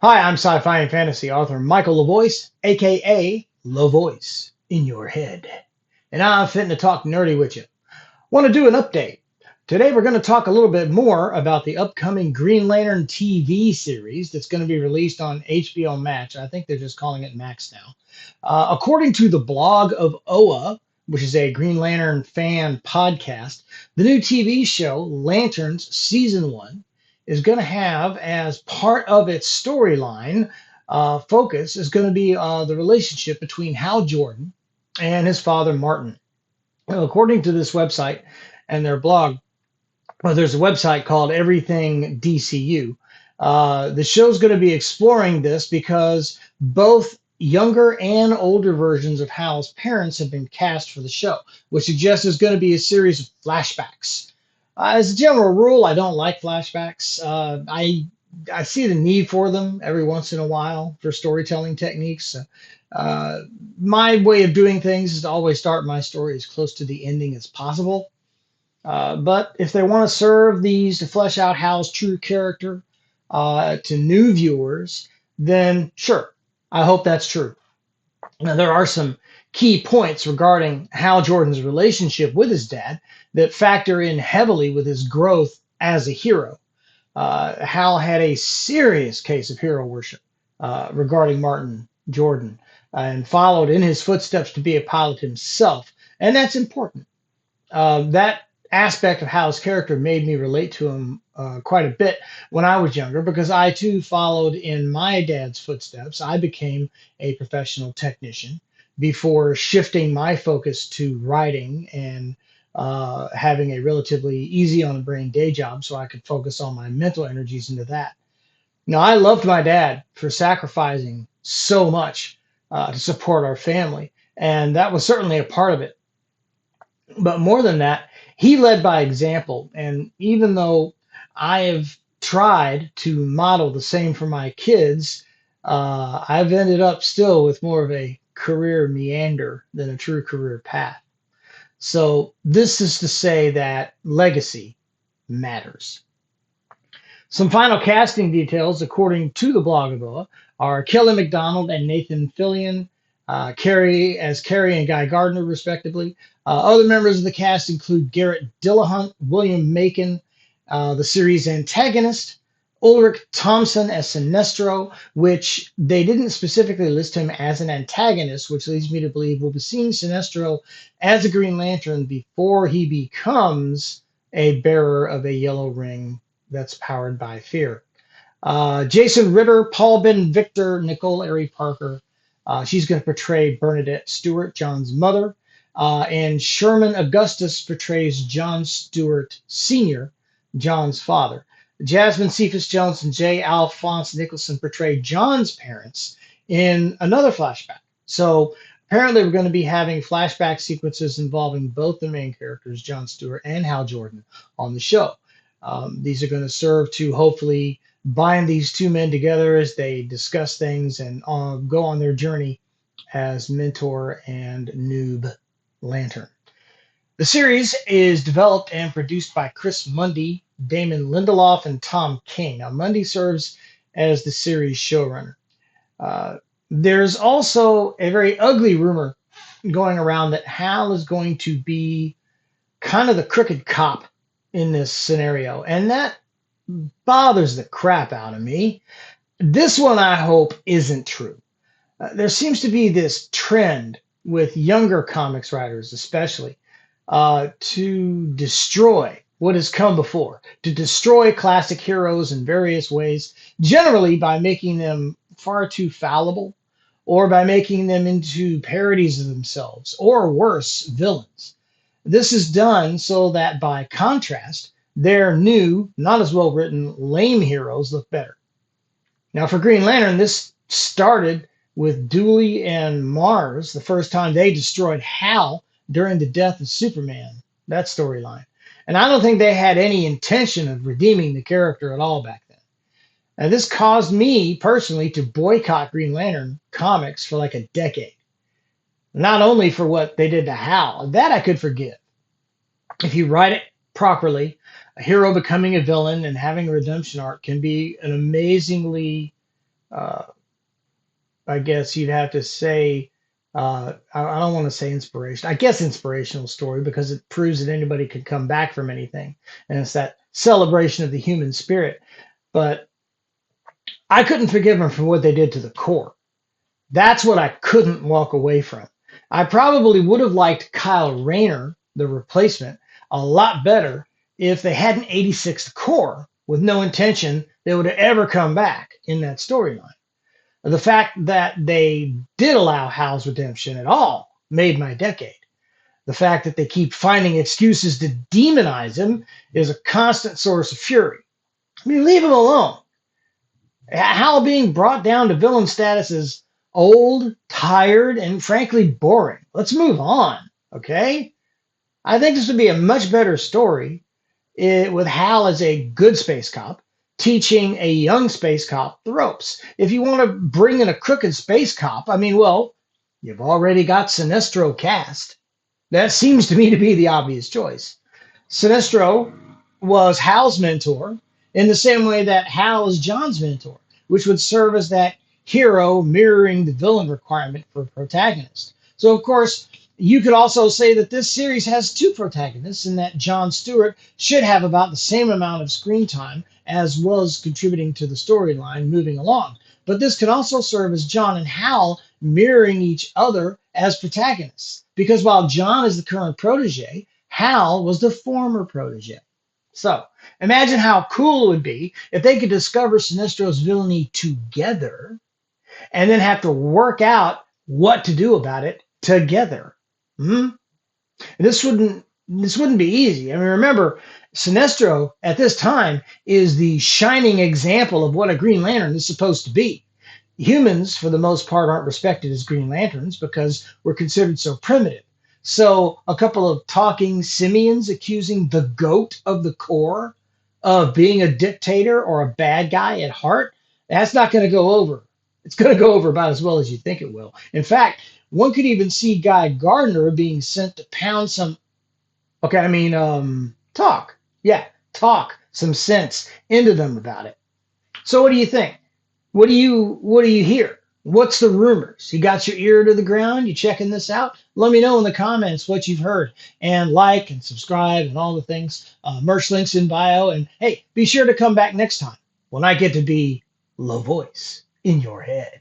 Hi, I'm sci-fi and fantasy author Michael LaVoice, aka LaVoice in your head. And I'm fitting to talk nerdy with you. Want to do an update. Today we're going to talk a little bit more about the upcoming Green Lantern TV series that's going to be released on HBO Max. I think they're just calling it Max now. According to the blog of OA, which is a Green Lantern fan podcast, the new TV show, Lanterns Season 1, is going to have as part of its storyline focus is going to be the relationship between Hal Jordan and his father, Martin. Well, according to this website and their blog, well, there's a website called Everything DCU. The show's going to be exploring this because both younger and older versions of Hal's parents have been cast for the show, which suggests there's going to be a series of flashbacks. As a general rule, I don't like flashbacks. I see the need for them every once in a while for storytelling techniques. Uh, my way of doing things is to always start my story as close to the ending as possible. But if they want to serve these to flesh out Hal's true character to new viewers, then sure, I hope that's true. Now, there are some key points regarding Hal Jordan's relationship with his dad that factor in heavily with his growth as a hero. Hal had a serious case of hero worship regarding Martin Jordan and followed in his footsteps to be a pilot himself. And that's important. That aspect of Hal's character made me relate to him quite a bit when I was younger because I too followed in my dad's footsteps. I became a professional technician before shifting my focus to writing and having a relatively easy on the brain day job so I could focus all my mental energies into that. Now, I loved my dad for sacrificing so much to support our family, and that was certainly a part of it. But more than that, he led by example. And even though I have tried to model the same for my kids, I've ended up still with more of a career meander than a true career path. So this is to say that legacy matters. Some final casting details, according to the blog of Oa, are Kelly MacDonald and Nathan Fillion, Carrie and Guy Gardner, respectively. Other members of the cast include Garrett Dillahunt, William Macon, the series antagonist, Ulrich Thompson as Sinestro, which they didn't specifically list him as an antagonist, which leads me to believe we'll be seeing Sinestro as a Green Lantern before he becomes a bearer of a yellow ring that's powered by fear. Jason Ritter, Paul Ben Victor, Nicole Ari Parker. She's going to portray Bernadette Stewart, John's mother. And Sherman Augustus portrays John Stewart Sr., John's father. Jasmine Cephas Jones and J. Alphonse Nicholson portray John's parents in another flashback. So apparently, we're going to be having flashback sequences involving both the main characters, John Stewart and Hal Jordan, on the show. These are going to serve to hopefully bind these two men together as they discuss things and go on their journey as mentor and noob lantern. The series is developed and produced by Chris Mundy, Damon Lindelof, and Tom King. Now, Mundy serves as the series showrunner. There's also a very ugly rumor going around that Hal is going to be kind of the crooked cop in this scenario, and that bothers the crap out of me. This one, I hope, isn't true. There seems to be this trend with younger comics writers, especially, to destroy what has come before, to destroy classic heroes in various ways, generally by making them far too fallible or by making them into parodies of themselves or worse, villains. This is done so that by contrast, their new, not as well written, lame heroes look better. Now, for Green Lantern, this started with Dooley and Mars the first time they destroyed Hal during the death of Superman, that storyline. And I don't think they had any intention of redeeming the character at all back then. And this caused me personally to boycott Green Lantern comics for like a decade. Not only for what they did to Hal, that I could forgive. If you write it properly, a hero becoming a villain and having a redemption arc can be an amazingly uh, I guess you'd have to say, I don't want to say inspiration. I guess inspirational story because it proves that anybody could come back from anything. And it's that celebration of the human spirit. But I couldn't forgive them for what they did to the core. That's what I couldn't walk away from. I probably would have liked Kyle Rayner, the replacement, a lot better if they hadn't 86 the core with no intention they would have ever come back in that storyline. The fact that they did allow Hal's redemption at all made my decade. The fact that they keep finding excuses to demonize him is a constant source of fury. I mean, leave him alone. Hal being brought down to villain status is old, tired, and frankly boring. Let's move on, okay? I think this would be a much better story with Hal as a good space cop teaching a young space cop the ropes. If you want to bring in a crooked space cop, I mean, well, you've already got Sinestro cast. That seems to me to be the obvious choice. Sinestro was Hal's mentor in the same way that Hal is John's mentor, which would serve as that hero mirroring the villain requirement for a protagonist. So, of course, you could also say that this series has two protagonists and that John Stewart should have about the same amount of screen time as well as contributing to the storyline moving along. But this can also serve as John and Hal mirroring each other as protagonists. Because while John is the current protege, Hal was the former protege. So imagine how cool it would be if they could discover Sinestro's villainy together and then have to work out what to do about it together. Hmm? This wouldn't be easy. I mean, remember, Sinestro at this time is the shining example of what a Green Lantern is supposed to be. Humans, for the most part, aren't respected as Green Lanterns because we're considered so primitive. So a couple of talking simians accusing the goat of the core of being a dictator or a bad guy at heart, that's not going to go over. It's going to go over about as well as you think it will. In fact, one could even see Guy Gardner being sent to pound some, okay, I mean, talk. Yeah, talk some sense into them about it. So what do you think? What do you hear? What's the rumors? You got your ear to the ground? You checking this out? Let me know in the comments what you've heard. And like and subscribe and all the things. Merch links in bio. And hey, be sure to come back next time when I get to be LaVoice in your head.